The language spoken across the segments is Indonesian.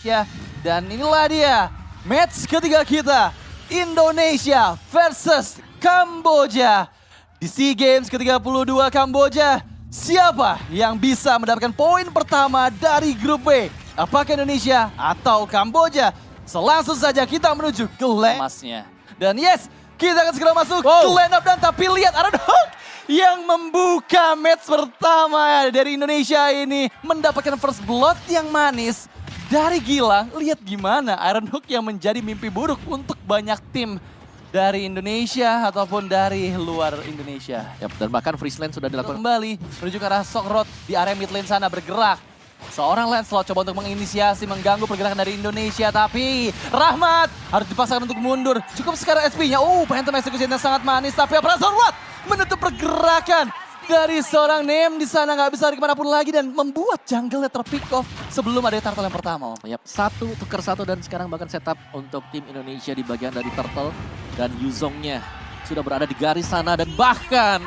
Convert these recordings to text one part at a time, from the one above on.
Ya, dan inilah dia match ketiga kita, Indonesia versus Kamboja. Di SEA Games ke-32 Kamboja, siapa yang bisa mendapatkan poin pertama dari grup B? Apakah Indonesia atau Kamboja? Langsung saja kita menuju ke emasnya. Dan yes, kita akan segera masuk ke line up dan tapi lihat Aaron Hook yang membuka match pertama dari Indonesia ini mendapatkan first blood yang manis. Dari Gilang, lihat gimana Aaron Hook yang menjadi mimpi buruk untuk banyak tim dari Indonesia ataupun dari luar Indonesia. Yap, dan bahkan freeze lane sudah dilakukan. Kembali menuju ke arah Sokrot di area mid lane sana bergerak. Seorang Lancelot coba untuk menginisiasi, mengganggu pergerakan dari Indonesia. Tapi Rahmat harus dipaksakan untuk mundur. Cukup sekarang SP-nya. Phantom Execution yang sangat manis. Tapi Razorwat menutup pergerakan dari seorang Nem di sana, nggak bisa lari kemanapun lagi dan membuat jungle terpick off sebelum ada turtle yang pertama. Yap, satu tukar satu dan sekarang bahkan setup untuk tim Indonesia di bagian dari turtle dan Yuzongnya sudah berada di garis sana dan bahkan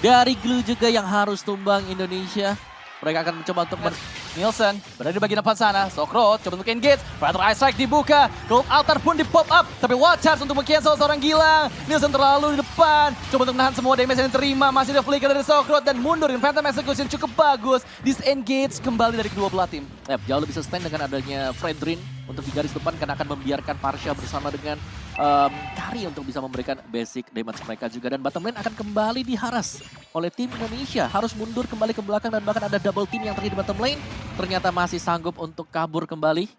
dari Glue juga yang harus tumbang Indonesia. Mereka akan mencoba untuk Nielsen berada di bagian depan sana. Sokrot coba untuk engage. Predator Ice Strike dibuka. Gold Altar pun di pop up. Tapi Watch Charge untuk meng-cancel seorang Gilang. Nielsen terlalu di depan. Coba untuk menahan semua damage yang diterima. Masih ada flicker dari Sokrot dan mundur. Phantom Execution cukup bagus. Disengage kembali dari kedua belah tim. Yep, jauh lebih sustain dengan adanya Fredrin untuk di garis depan karena akan membiarkan Parsha bersama dengan Kari untuk bisa memberikan basic damage mereka juga. Dan bottom lane akan kembali diharas oleh tim Indonesia. Harus mundur kembali ke belakang dan bahkan ada double team yang terjadi di bottom lane. Ternyata masih sanggup untuk kabur kembali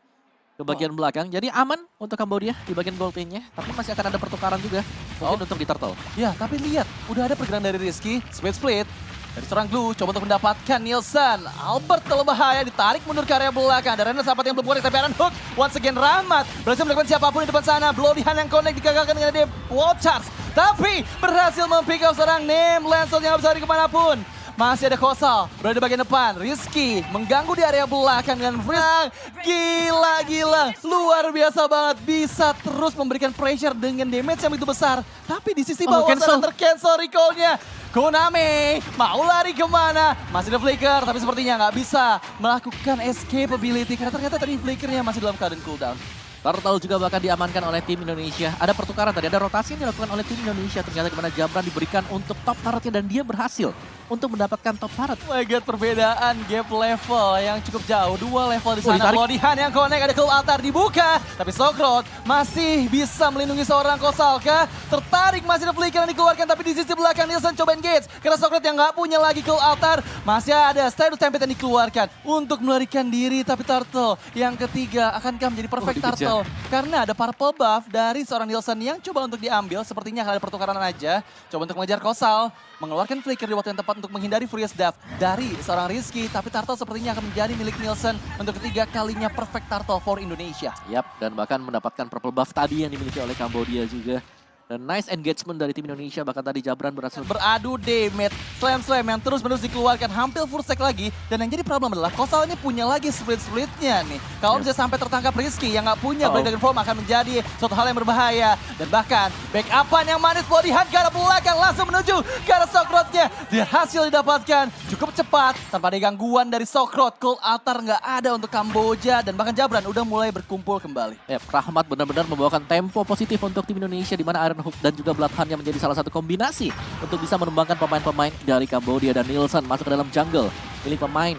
ke bagian belakang. Jadi aman untuk Kambodia di bagian gold lane-nya. Tapi masih akan ada pertukaran juga mungkin untuk di turtle. Ya, tapi lihat udah ada pergerakan dari Rizky. Split. Dari seorang Glue, coba untuk mendapatkan Nielsen. Albert kalau bahaya, ditarik mundur ke area belakang. Ada Rena sahabat yang belum connect, tapi Aaron Hook. Once again Rahmat, berhasil melakukan siapapun di depan sana. Bloody Hand yang connect, digagalkan dengan dia wall charge. Tapi berhasil mempick up seorang Nem. Lancelot yang bisa lari kemanapun. Masih ada Kosal, berada di bagian depan. Rizky mengganggu di area belakang dengan freeze. Gila. Luar biasa banget. Bisa terus memberikan pressure dengan damage yang begitu besar. Tapi di sisi bawah sana tercancel recall-nya. Konami mau lari kemana? Masih ada flicker, tapi sepertinya nggak bisa melakukan escape ability. Karena ternyata tadi flickernya masih dalam keadaan cooldown. Turtle juga bahkan diamankan oleh tim Indonesia. Ada pertukaran tadi, ada rotasi yang dilakukan oleh tim Indonesia. Ternyata dimana Jabran diberikan untuk top turretnya dan dia berhasil untuk mendapatkan top turret. Oh my god, perbedaan gap level yang cukup jauh. Dua level di sana. Bloody Hand yang connect, ada Gold Altar dibuka. Tapi Sokrot masih bisa melindungi seorang Kosalka. Tertarik, masih ada flicker yang dikeluarkan. Tapi di sisi belakang Nielsen coba engage. Karena Sokrot yang nggak punya lagi Gold Altar. Masih ada Stardust Stampede yang dikeluarkan untuk melarikan diri. Tapi Turtle yang ketiga akankah menjadi perfect Turtle? Karena ada purple buff dari seorang Nielsen yang coba untuk diambil. Sepertinya akan ada pertukaran aja. Coba untuk mengejar Kosal. Mengeluarkan flicker di waktu yang tepat untuk menghindari Furious Dash dari seorang Rizky. Tapi Turtle sepertinya akan menjadi milik Nielsen untuk ketiga kalinya perfect Turtle for Indonesia. Yap, dan bahkan mendapatkan purple buff tadi yang dimiliki oleh Kambodia juga. Dan nice engagement dari tim Indonesia, bahkan tadi Jabran berhasil beradu damage. Slam yang terus-menerus dikeluarkan, hampir full stack lagi. Dan yang jadi problem adalah Kosal ini punya lagi split-splitnya nih. Kalau bisa sampai tertangkap Rizky yang nggak punya Break Dragon Form akan menjadi suatu hal yang berbahaya. Dan bahkan backupan yang manis Bloody Hand ke arah belakang langsung menuju ke arah Sokrotnya. Berhasil didapatkan cukup cepat tanpa ada gangguan dari Sokrot. Gold Altar nggak ada untuk Kamboja dan bahkan Jabran udah mulai berkumpul kembali. Yap, Rahmat benar-benar membawakan tempo positif untuk tim Indonesia di mana Aaron Hook dan juga Bloodhound yang menjadi salah satu kombinasi untuk bisa mengembangkan pemain-pemain dari Kambodia. Dan Nielsen masuk ke dalam jungle milik pemain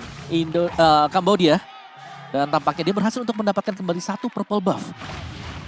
Kambodia. Dan tampaknya dia berhasil untuk mendapatkan kembali satu purple buff.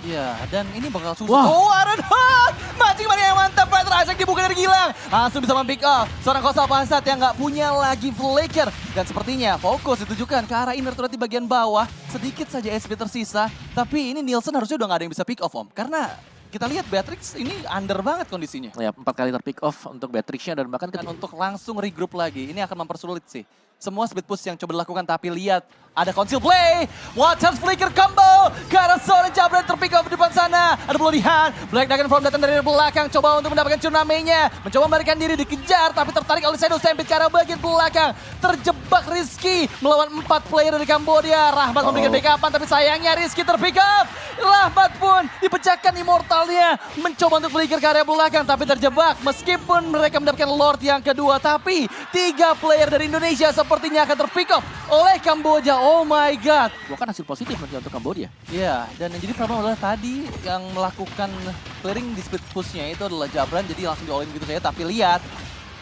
Iya, dan ini bakal susah. Aaron Hook! Mancing mana yang mantap, Predator Isaac dibuka dari Gilang. Langsung bisa mempick off seorang Kosal Pasat yang nggak punya lagi flicker. Dan sepertinya fokus ditujukan ke arah inner turret di bagian bawah. Sedikit saja SP tersisa, tapi ini Nielsen harusnya udah nggak ada yang bisa pick off, Om. Karena kita lihat Beatrix ini under banget kondisinya. Ya, 4 kali terpick off untuk Beatrixnya dan bahkan untuk langsung regroup lagi. Ini akan mempersulit sih. Semua split push yang coba dilakukan, tapi lihat ada conceal play. Watchers flicker combo ke arah seorang Jabran terpick off di depan sana. Ada Bloody Hand, Black Dragon Form datang dari belakang. Coba untuk mendapatkan Tsunami-nya. Mencoba melarikan diri, dikejar tapi tertarik oleh Shadow Stampede ke arah bagian belakang. Terjebak Rizky melawan 4 player dari Kambodia. Rahmat memberikan backupan tapi sayangnya Rizky terpick off. Rahmat pun dipecahkan immortalnya. Mencoba untuk flicker ke area belakang tapi terjebak. Meskipun mereka mendapatkan Lord yang kedua. Tapi 3 player dari Indonesia sepertinya akan terpick off oleh Kamboja. Oh my god. Bukan hasil positif nanti untuk Kamboja. Iya, dan yang jadi problem adalah tadi yang melakukan clearing di split push-nya itu adalah Jabran. Jadi langsung di-all-in gitu saja. Tapi lihat.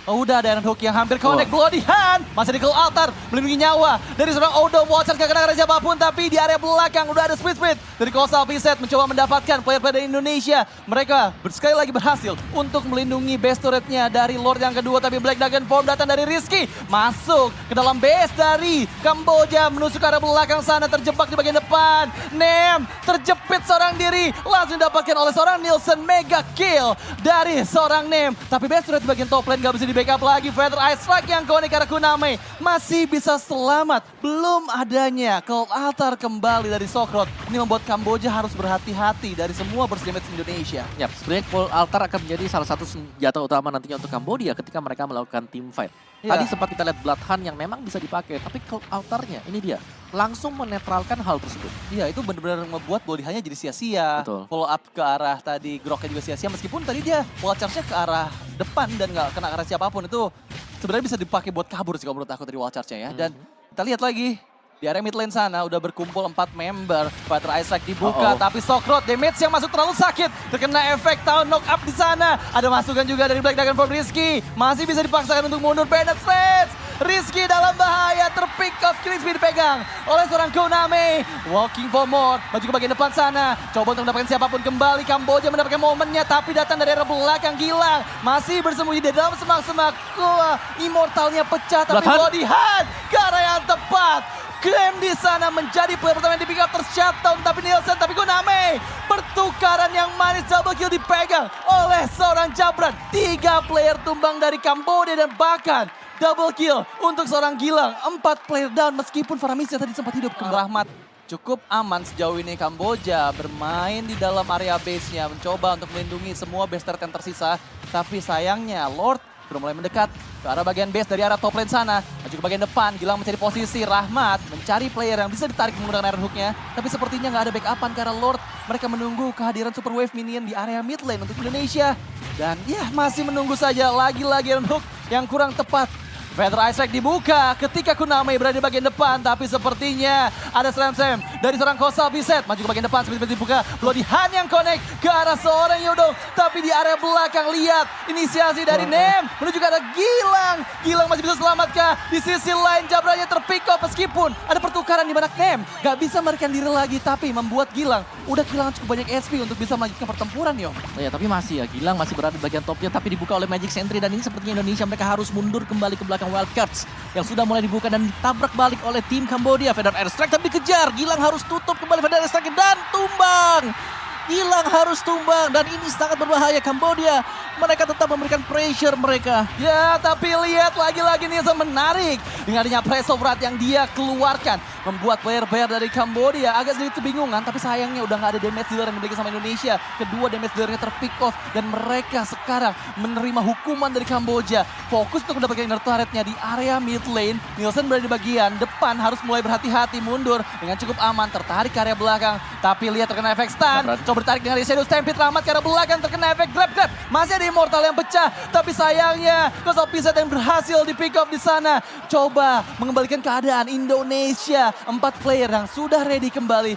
Oh, udah ada Iron Hook yang hampir connect. Bloody Hand masih di Cold Altar. Melindungi nyawa dari seorang Odo. Watcher gak kena siapapun. Tapi di area belakang udah ada split dari Coastal Piset. Mencoba mendapatkan player-player dari Indonesia. Mereka sekali lagi berhasil untuk melindungi base turret-nya dari Lord yang kedua. Tapi Black Dragon Form datang dari Rizky. Masuk ke dalam base dari Kamboja. Menusuk ke area belakang sana. Terjebak di bagian depan. Nem terjepit seorang diri. Langsung didapatkan oleh seorang Nielsen. Mega kill dari seorang Nem. Tapi base turret di bagian top lane gak bisa backup lagi. Feather Ice Strike yang connect ke arah Kuname masih bisa selamat. Belum adanya Cold Altar kembali dari Sokrot. Ini membuat Kamboja harus berhati-hati dari semua burst damage Indonesia. Ya, sebenarnya Cold Altar akan menjadi salah satu senjata utama nantinya untuk Kamboja ketika mereka melakukan team fight. Ya. Tadi sempat kita lihat Bloodhound yang memang bisa dipakai, tapi Cold Altar-nya ini dia langsung menetralkan hal tersebut. Iya, itu benar-benar membuat body-nya jadi sia-sia. Betul. Follow up ke arah tadi Groknya juga sia-sia. Meskipun tadi dia wall charge-nya ke arah depan dan nggak kena ke arah siapapun. Itu sebenarnya bisa dipakai buat kabur sih kalau menurut aku dari wall charge-nya ya. Dan kita lihat lagi. Di area mid lane sana udah berkumpul 4 member. Fighter Ice Strike dibuka, tapi Sokrot damage yang masuk terlalu sakit. Terkena efek Town knock up di sana. Ada masukan juga dari Black Dragon Form Rizky. Masih bisa dipaksakan untuk mundur. Penetrate. Rizky dalam bahaya, terpick off, killing speed dipegang oleh seorang Konami. Walking for more, maju ke bagian depan sana. Coba untuk mendapatkan siapapun kembali. Kamboja mendapatkan momennya, tapi datang dari arah belakang. Gilang masih bersembunyi di dalam semak-semak. Immortalnya pecah, tapi Bloody Hand ke arah yang tepat. Graham di sana menjadi player pertama yang di pick up ter-shutdown, tapi Nielsen, tapi Konami. Pertukaran yang manis, double kill dipegang oleh seorang Jabran. 3 player tumbang dari Kamboja dan bahkan double kill untuk seorang Gilang. 4 player down meskipun Faramisya tadi sempat hidup ke Rahmat. Cukup aman sejauh ini Kamboja bermain di dalam area base-nya. Mencoba untuk melindungi semua base turret yang tersisa. Tapi sayangnya Lord sudah mulai mendekat ke arah bagian base dari arah top lane sana. Maju ke bagian depan, Gilang mencari posisi. Rahmat mencari player yang bisa ditarik menggunakan Iron Hook-nya. Tapi sepertinya nggak ada backupan ke arah Lord. Mereka menunggu kehadiran Super Wave Minion di area mid lane untuk Indonesia. Dan ya masih menunggu saja lagi-lagi Iron Hook yang kurang tepat. Feather Ice Strike dibuka ketika Konami berada di bagian depan. Tapi sepertinya ada Slam Sam dari seorang Coastal Piset. Maju ke bagian depan, seperti dibuka. Bloody Hand yang connect ke arah seorang Yodong. Tapi di area belakang, lihat inisiasi dari Nem menuju ke arah Gilang. Gilang masih bisa selamatkan. Di sisi lain Jabrannya terpick off meskipun ada pertukaran di mana Nem gak bisa melarikan diri lagi. Tapi membuat Gilang udah kehilangan cukup banyak SP untuk bisa melanjutkan pertempuran, yo. Ya, tapi masih ya, Gilang masih berada di bagian topnya, tapi dibuka oleh Magic Sentry. Dan ini sepertinya Indonesia mereka harus mundur kembali ke belakang Wildcards yang sudah mulai dibuka dan ditabrak balik oleh tim Kamboja. Feather Air Strike tapi dikejar. Gilang harus tutup kembali Feather Air Strike dan tumbang. Gilang harus tumbang dan ini sangat berbahaya. Kamboja mereka tetap memberikan pressure mereka. Ya, tapi lihat lagi-lagi Nielsen menarik dengan adanya press of wrath yang dia keluarkan. Membuat player-player dari Kamboja agak sedikit kebingungan, tapi sayangnya udah nggak ada damage dealer yang dimiliki sama Indonesia. Kedua damage dealernya terpick off dan mereka sekarang menerima hukuman dari Kamboja. Fokus untuk mendapatkan inner turretnya di area mid lane. Nielsen berada di bagian depan, harus mulai berhati-hati mundur dengan cukup aman. Tertarik ke area belakang, tapi lihat terkena efek stun. Coba ditarik dengan Shadow Stampede, Rahmat ke arah belakang, terkena efek grab. Masih ada Immortal yang pecah, tapi sayangnya Coastal Piset yang berhasil di pick up di sana. Coba mengembalikan keadaan Indonesia. 4 player yang sudah ready kembali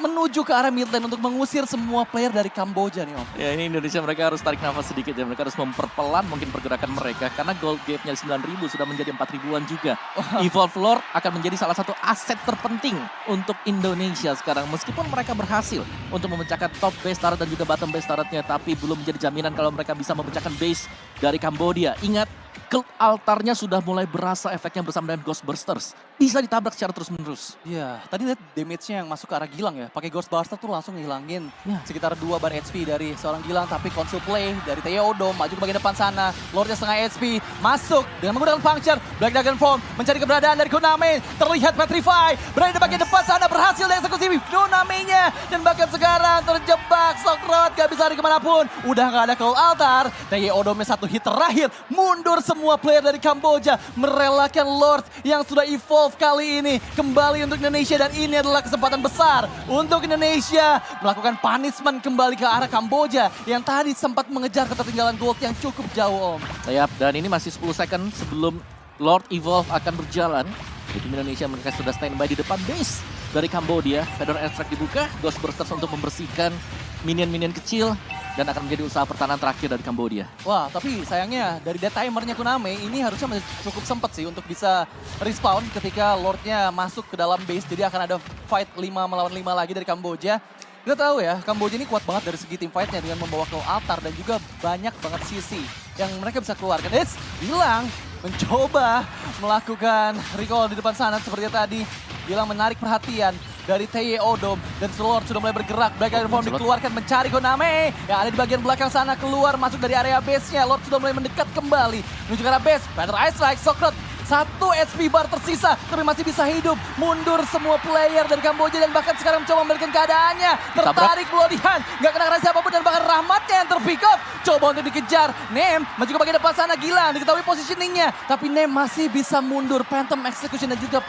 menuju ke arah mid lane untuk mengusir semua player dari Kamboja nih, Om. Ya, ini Indonesia mereka harus tarik nafas sedikit ya. Mereka harus memperpelan mungkin pergerakan mereka karena gold gap-nya 9.000 sudah menjadi 4.000-an juga. Evolve Lord akan menjadi salah satu aset terpenting untuk Indonesia sekarang. Meskipun mereka berhasil untuk memecahkan top base turret dan juga bottom base turretnya, tapi belum menjadi jaminan kalau mereka bisa memecahkan base dari Kamboja. Ingat, Cold Altarnya sudah mulai berasa efeknya bersama dengan Ghostbusters. Bisa ditabrak secara terus-menerus. Iya, tadi lihat damage-nya yang masuk ke arah Gilang ya. Pakai Ghostbuster tuh langsung ngilangin sekitar 2 bar HP dari seorang Gilang. Tapi konsul play dari Theodom maju ke bagian depan sana. Lordnya setengah HP, masuk dengan menggunakan puncture. Black Dragon Form mencari keberadaan dari Konami. Terlihat Petrify, berada di bagian depan sana, berhasil dieksekusi Konami-nya. Dan bahkan sekarang terjebak Sokrot nggak bisa lari kemanapun. Udah nggak ada Cloud Altar. TY Odomnya satu hit terakhir. Mundur semua player dari Kamboja. Merelakan Lord yang sudah evolve kali ini. Kembali untuk Indonesia dan ini adalah kesempatan besar untuk Indonesia melakukan punishment kembali ke arah Kamboja yang tadi sempat mengejar ketertinggalan gold yang cukup jauh, Om. Yap, dan ini masih 10 second sebelum Lord Evolve akan berjalan. Di tim Indonesia mereka sudah standby di depan base dari Kambodia. Fedor Airstrike dibuka, Ghostbusters untuk membersihkan minion-minion kecil. Dan akan menjadi usaha pertahanan terakhir dari Kambodia. Wah, tapi sayangnya dari dead timernya Koname ini harusnya masih cukup sempat sih untuk bisa respawn ketika Lordnya masuk ke dalam base. Jadi akan ada fight 5 melawan 5 lagi dari Kamboja. Kita tahu ya, Kamboja ini kuat banget dari segi tim fightnya dengan membawa ke altar dan juga banyak banget CC yang mereka bisa keluarkan. It's Gilang mencoba melakukan recall di depan sana seperti tadi. Gilang menarik perhatian dari TY Odom dan Lord sudah mulai bergerak. Black Iron Form dikeluarkan mencari Koname yang ada di bagian belakang sana, keluar masuk dari area base-nya. Lord sudah mulai mendekat kembali menuju ke arah base. Fedor Airstrike, Socrot. 1 SP bar tersisa, tapi masih bisa hidup. Mundur semua player dari Kamboja dan bahkan sekarang mencoba membalikan keadaannya. Tertarik Bloodihan, nggak kena siapapun dan bahkan Rahmatnya yang terpick up. Coba untuk dikejar, Nem maju ke bagian depan sana, Gilang diketahui positioningnya. Tapi Nem masih bisa mundur, Phantom Execution dan juga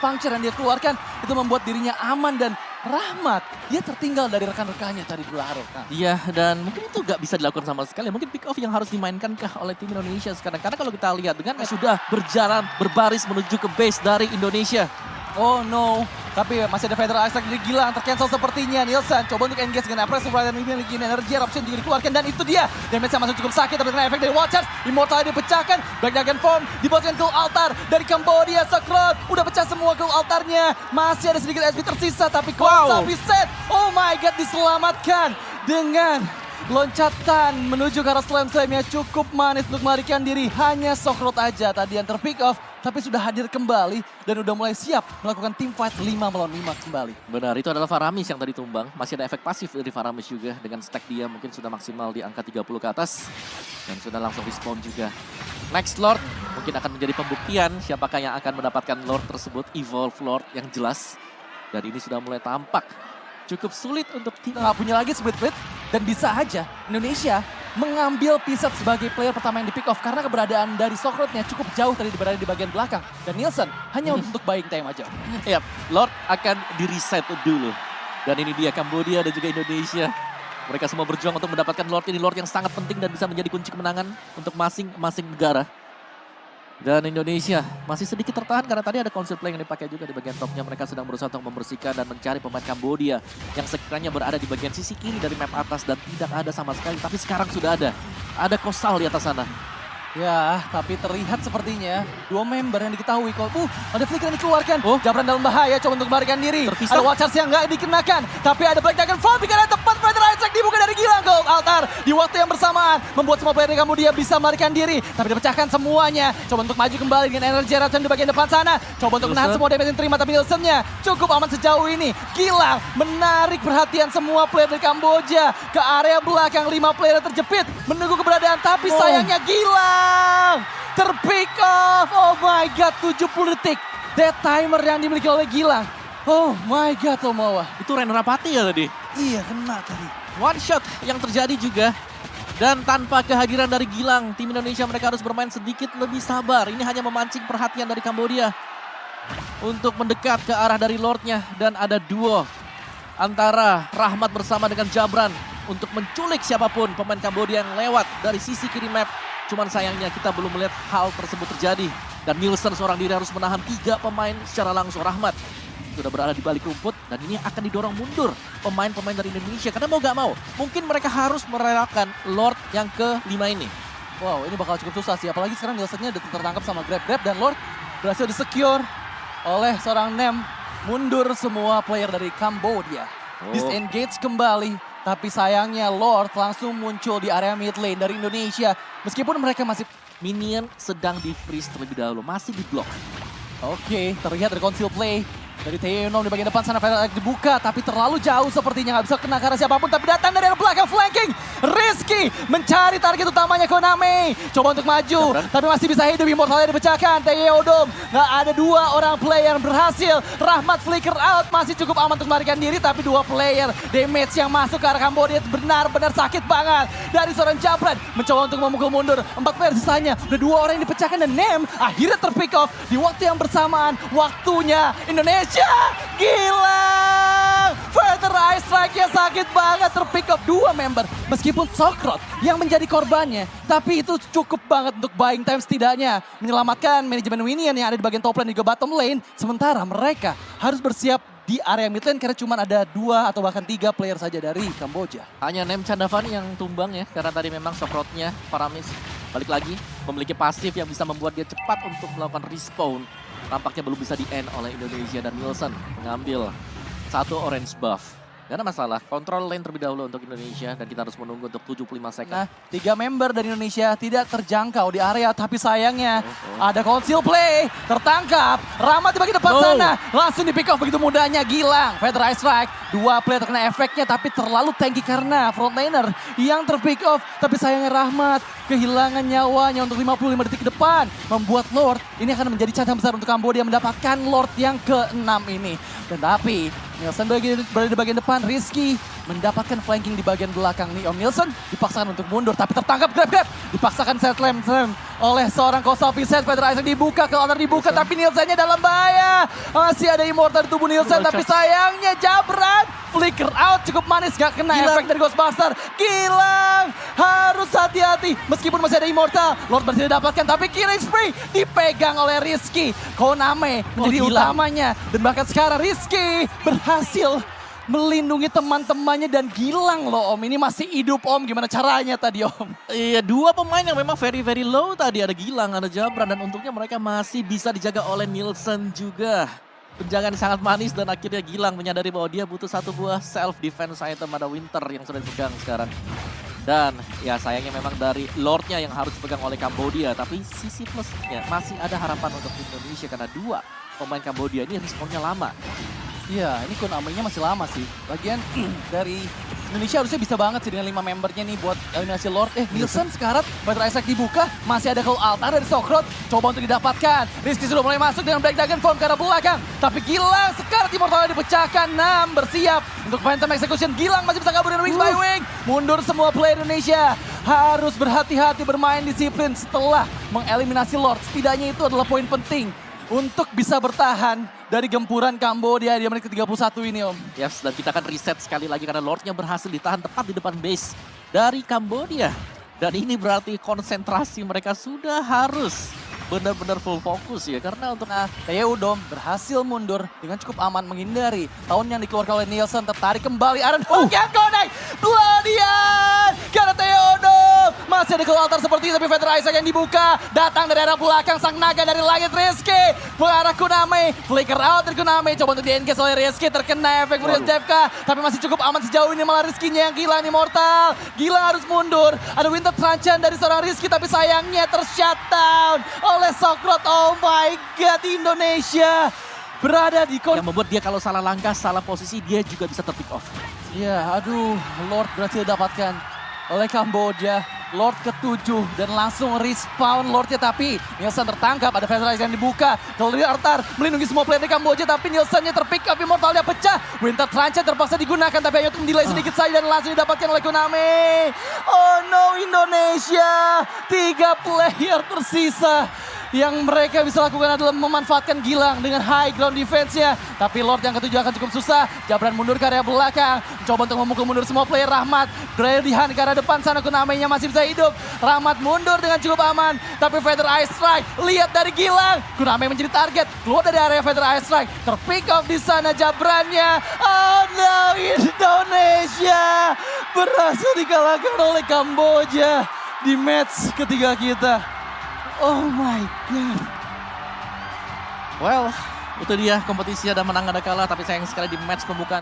Puncture yang dia keluarkan. Itu membuat dirinya aman dan Rahmat, dia tertinggal dari rekan-rekannya tadi Blaro. Iya, dan mungkin itu nggak bisa dilakukan sama sekali. Mungkin pick off yang harus dimainkan oleh tim Indonesia sekarang. Karena kalau kita lihat dengan sudah berjalan, berbaris menuju ke base dari Indonesia. Oh no, tapi masih ada Fedor Airstrike dari Gilang, tercancel sepertinya. Nielsen coba untuk engage dengan Appressive Rider dan memiliki energi eruption juga dikeluarkan. Dan itu dia, damage-nya masih cukup sakit tapi kena efek dari Watchers. Immortal dipecahkan, Black Dragon Form dibawahkan Gold Altar dari Cambodia. Sakrot udah pecah semua Gold Altarnya. Masih ada sedikit SP tersisa tapi Cloud set. Oh my god, diselamatkan dengan loncatan menuju ke arah Slam Slam-nya cukup manis untuk melarikan diri. Hanya Socrot aja tadi yang terpick off, tapi sudah hadir kembali dan udah mulai siap melakukan team fight 5 melawan 5 kembali. Benar, itu adalah Faramis yang tadi tumbang. Masih ada efek pasif dari Faramis juga dengan stack dia mungkin sudah maksimal di angka 30 ke atas. Dan sudah langsung respawn juga. Next Lord mungkin akan menjadi pembuktian siapakah yang akan mendapatkan Lord tersebut. Evolve Lord yang jelas. Dan ini sudah mulai tampak. Cukup sulit untuk kita nggak punya lagi split-split. Dan bisa aja Indonesia mengambil Piset sebagai player pertama yang di pick off. Karena keberadaan dari Socrotnya cukup jauh tadi berada di bagian belakang. Dan Nielsen hanya untuk buying time aja. Yap, Lord akan di-reset dulu. Dan ini dia Kambodia dan juga Indonesia. Mereka semua berjuang untuk mendapatkan Lord ini. Lord yang sangat penting dan bisa menjadi kunci kemenangan untuk masing-masing negara. Dan Indonesia masih sedikit tertahan karena tadi ada conceal play yang dipakai juga di bagian topnya. Mereka sedang berusaha untuk membersihkan dan mencari pemain Kambodia yang sekiranya berada di bagian sisi kiri dari map atas dan tidak ada sama sekali. Tapi sekarang sudah ada. Ada Kosal di atas sana. Ya, tapi terlihat sepertinya dua member yang diketahui kalau ada flicker yang dikeluarkan. Jabran dalam bahaya, coba untuk melarikan diri. Terpisah. Ada Watchers yang nggak dikenakan, tapi ada Black Dragon Fall karena tepat Fedor Airstrike dibuka dari Gilang. Gold Altar di waktu yang bersamaan membuat semua player Kambodia bisa melarikan diri, tapi dipecahkan semuanya. Coba untuk maju kembali dengan energi eruption di bagian depan sana. Coba untuk menahan semua damage yang terima, tapi Nielsen-nya cukup aman sejauh ini. Gilang menarik perhatian semua player dari Kamboja ke area belakang. 5 player yang terjepit menunggu keberadaan, tapi sayangnya Gilang terpick off. Oh my god, 70 detik dead timer yang dimiliki oleh Gilang. Oh my god, Tomowa. Itu Ren Rapati ya tadi? Iya, kena tadi. One shot yang terjadi juga. Dan tanpa kehadiran dari Gilang, tim Indonesia mereka harus bermain sedikit lebih sabar. Ini hanya memancing perhatian dari Kambodia untuk mendekat ke arah dari Lordnya. Dan ada duo antara Rahmat bersama dengan Jabran untuk menculik siapapun pemain Kambodia yang lewat dari sisi kiri map. Cuman sayangnya kita belum melihat hal tersebut terjadi. Dan Nielsen seorang diri harus menahan 3 pemain secara langsung. Rahmat sudah berada di balik rumput dan ini akan didorong mundur pemain-pemain dari Indonesia. Karena mau gak mau, mungkin mereka harus merelakan Lord yang ke-5 ini. Wow, ini bakal cukup susah sih. Apalagi sekarang Nielsen-nya udah tertangkap sama Grab dan Lord berhasil di-secure oleh seorang Nem. Mundur semua player dari Kambodia. Disengage kembali. Tapi sayangnya Lord langsung muncul di area mid lane dari Indonesia. Meskipun mereka masih... Minion sedang di-freeze terlebih dahulu, masih di-block. Oke, terlihat dari conceal play Dari Theonom di bagian depan sana, Fedra dibuka, tapi terlalu jauh sepertinya, nggak bisa kena ke arah siapapun, tapi datang dari arah belakang flanking. Rizky mencari target utamanya Konami, coba untuk maju, tapi masih bisa hidup, Immortalnya dipecahkan. Theodom, nggak ada 2 orang player yang berhasil. Rahmat flicker out, masih cukup aman untuk melarikan diri, tapi 2 player damage yang masuk ke arah Kambodia benar-benar sakit banget. Dari seorang Jabran, mencoba untuk memukul mundur, 4 player sisanya, udah 2 orang yang dipecahkan dan Nem akhirnya terpick off di waktu yang bersamaan. Waktunya Indonesia gila, Fedra Ice Strike-nya sakit banget, terpick off 2 member. Meskipun Sokrot yang menjadi korbannya, tapi itu cukup banget untuk buying time setidaknya. Menyelamatkan manajemen Winian yang ada di bagian top lane dan juga bottom lane. Sementara mereka harus bersiap di area mid lane karena cuma ada 2 atau bahkan 3 player saja dari Kamboja. Hanya Nem Chandavani yang tumbang ya, karena tadi memang Sokrotnya, Paramis balik lagi memiliki pasif yang bisa membuat dia cepat untuk melakukan respawn. Tampaknya belum bisa di-end oleh Indonesia dan Nielsen mengambil 1 orange buff. Gak ada masalah, kontrol lane terlebih dahulu untuk Indonesia dan kita harus menunggu untuk 75 second. Nah, 3 member dari Indonesia tidak terjangkau di area, tapi sayangnya ada conceal play, tertangkap, Rahmat di bagian depan sana, langsung di pick off begitu mudahnya, Gilang, Fedra Ice Strike, 2 play terkena efeknya, tapi terlalu tanky karena frontliner yang terpick off, tapi sayangnya Rahmat kehilangan nyawanya untuk 55 detik ke depan, membuat Lord ini akan menjadi catatan besar untuk Kambodia mendapatkan Lord yang ke-6 ini. Dan tapi Nielsen berada di bagian depan, Rizky mendapatkan flanking di bagian belakang nih. Nielsen dipaksakan untuk mundur, tapi tertangkap grab. Dipaksakan set slam oleh seorang Kosopi. Set Fedra Isaac dibuka, ke owner dibuka, tapi Nielsennya dalam bahaya. Masih ada Immortal di tubuh Nielsen, tapi sayangnya Jabran flicker out, cukup manis, gak kena efek dari Ghostbuster. Gilang harus hati-hati, meskipun masih ada Immortal. Lord berhasil didapatkan, tapi killing spree dipegang oleh Rizky. Koname menjadi utamanya, dan bahkan sekarang Rizky berhasil melindungi teman-temannya dan Gilang loh Om. Ini masih hidup Om, gimana caranya tadi Om? Iya, 2 pemain yang memang very low tadi. Ada Gilang, ada Jabran, dan untungnya mereka masih bisa dijaga oleh Nielsen juga. Penjagaan yang sangat manis dan akhirnya Gilang menyadari bahwa dia butuh 1 buah self defense item, ada Winter yang sudah dipegang sekarang. Dan ya sayangnya memang dari Lordnya yang harus dipegang oleh Kambodia, tapi sisi plusnya masih ada harapan untuk Indonesia karena 2 pemain Kambodia ini responnya lama. Iya, ini Konami-nya masih lama sih. Lagian dari Indonesia harusnya bisa banget sih dengan 5 membernya nih buat eliminasi Lord. Nielsen sekarang, Fedra Isaac dibuka, masih ada call altar dari Sokrot. Coba untuk didapatkan. Rizky sudah mulai masuk dengan Black Dragon Form ke arah belakang. Tapi Gilang sekarang Immortalnya dipecahkan. 6 bersiap untuk Phantom Execution. Gilang masih bisa kabur dengan Wings by Wing. Mundur semua player Indonesia. Harus berhati-hati bermain disiplin setelah mengeliminasi Lord. Setidaknya itu adalah poin penting untuk bisa bertahan dari gempuran Kambodia di menit ke-31 ini Om. Yes, dan kita akan reset sekali lagi karena Lordnya berhasil ditahan tepat di depan base dari Kambodia. Dan ini berarti konsentrasi mereka sudah harus benar-benar full fokus ya. Karena untuk Theodom berhasil mundur dengan cukup aman menghindari tahun yang dikeluarkan oleh Nielsen. Tertarik kembali Aaron Hook yang connect. Gladian karena Theodom. Masih ada ke altar seperti itu, tapi Fedra Isaac yang dibuka. Datang dari arah belakang sang naga dari langit Rizky. Mengarah Konami. Flicker out dari Konami. Coba untuk di-engage oleh Rizky. Terkena efek Furious Devka. Tapi masih cukup aman sejauh ini. Malah Rizky-nya yang gila Immortal. Gila harus mundur. Ada Winter Truncheon dari seorang Rizky. Tapi sayangnya ter-shutdown oleh Sokrot. Oh my God, Indonesia berada di yang membuat dia kalau salah langkah, salah posisi, dia juga bisa ter-pick off. Iya, aduh, Lord berhasil didapatkan oleh Kamboja. Lord ke-7 dan langsung respawn Lordnya, tapi Nielsen tertangkap. Ada Fedra yang dibuka. Dari altar melindungi semua player di Kamboja, tapi Nielsennya terpick up, Immortalnya pecah. Winter Truncheon terpaksa digunakan, tapi hanya untuk delay sedikit saja dan langsung didapatkan oleh Konami. Oh no, Indonesia. 3 player tersisa. Yang mereka bisa lakukan adalah memanfaatkan Gilang dengan high ground defense-nya. Tapi Lord yang ke-7 akan cukup susah. Jabran mundur ke area belakang. Coba untuk memukul mundur semua player. Rahmat beralihan ke arah depan sana. Konami-nya masih bisa hidup. Rahmat mundur dengan cukup aman. Tapi Fedra Ice Strike, lihat dari Gilang. Konami menjadi target. Keluar dari area Fedra Ice Strike. Terpick off di sana Jabrannya. Oh no, Indonesia berhasil dikalahkan oleh Kamboja di match ketiga kita. Oh my God. Well, itu dia kompetisi ada menang ada kalah, tapi sayang sekali di match pembukaan